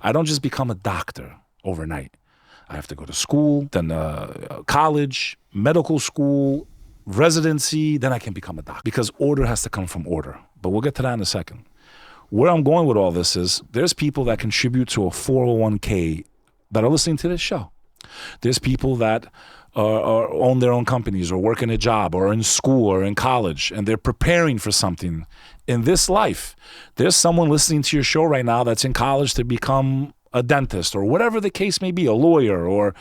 I don't just become a doctor overnight. I have to go to school, then college, medical school, residency, then I can become a doctor. Because order has to come from order. But we'll get to that in a second. Where I'm going with all this is there's people that contribute to a 401k that are listening to this show. There's people that own their own companies or work in a job or in school or in college, and they're preparing for something in this life. There's someone listening to your show right now that's in college to become a dentist or whatever the case may be, a lawyer or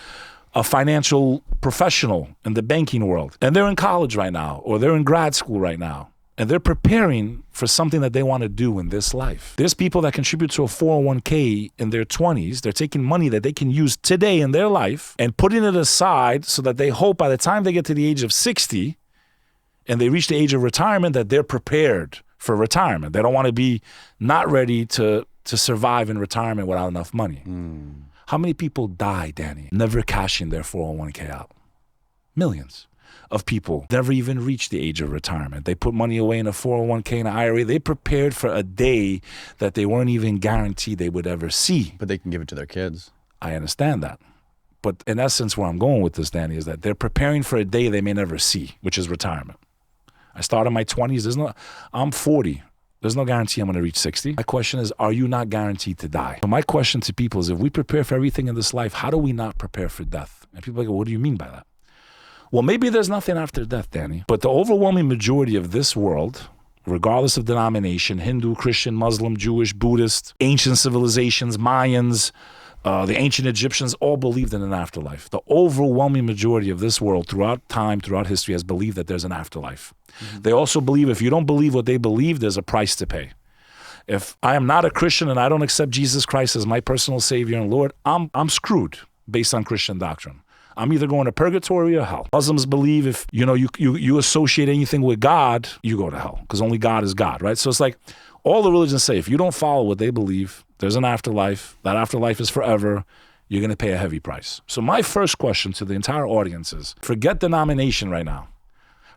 a financial professional in the banking world. And they're in college right now, or they're in grad school right now. And they're preparing for something that they want to do in this life. There's people that contribute to a 401k in their 20s. They're taking money that they can use today in their life and putting it aside so that they hope by the time they get to the age of 60 and they reach the age of retirement that they're prepared for retirement. They don't want to be not ready to survive in retirement without enough money. How many people die, Danny, never cashing their 401k out? Millions of people never even reach the age of retirement. They put money away in a 401k and an IRA. They prepared for a day that they weren't even guaranteed they would ever see. But they can give it to their kids. I understand that. But in essence, where I'm going with this, Danny, is that they're preparing for a day they may never see, which is retirement. I started in my 20s. I'm 40. There's no guarantee I'm going to reach 60. My question is, are you not guaranteed to die? So my question to people is, if we prepare for everything in this life, how do we not prepare for death? And people are like, well, what do you mean by that? Well, maybe there's nothing after death, Danny. But the overwhelming majority of this world, regardless of denomination, Hindu, Christian, Muslim, Jewish, Buddhist, ancient civilizations, Mayans, the ancient Egyptians, all believed in an afterlife. The overwhelming majority of this world throughout time, throughout history, has believed that there's an afterlife. Mm-hmm. They also believe if you don't believe what they believe, there's a price to pay. If I am not a Christian and I don't accept Jesus Christ as my personal Savior and Lord, I'm screwed based on Christian doctrine. I'm either going to purgatory or hell. Muslims believe if you associate anything with God, you go to hell because only God is God, right? So it's like all the religions say if you don't follow what they believe, there's an afterlife. That afterlife is forever. You're going to pay a heavy price. So my first question to the entire audience is, forget denomination right now.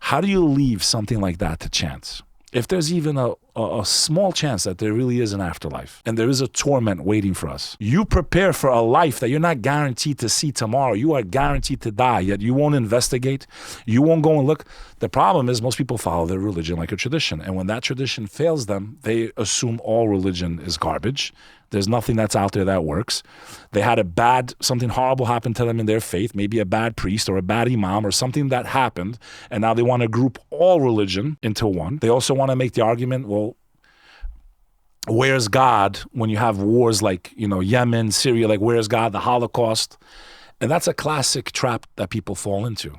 How do you leave something like that to chance? If there's even a small chance that there really is an afterlife and there is a torment waiting for us, you prepare for a life that you're not guaranteed to see tomorrow. You are guaranteed to die, yet you won't investigate. You won't go and look. The problem is most people follow their religion like a tradition. And when that tradition fails them, they assume all religion is garbage. There's nothing that's out there that works. They had something horrible happen to them in their faith, maybe a bad priest or a bad imam or something that happened, and now they want to group all religion into one. They also want to make the argument, well, where's God when you have wars like, Yemen, Syria, like where's God, the Holocaust? And that's a classic trap that people fall into.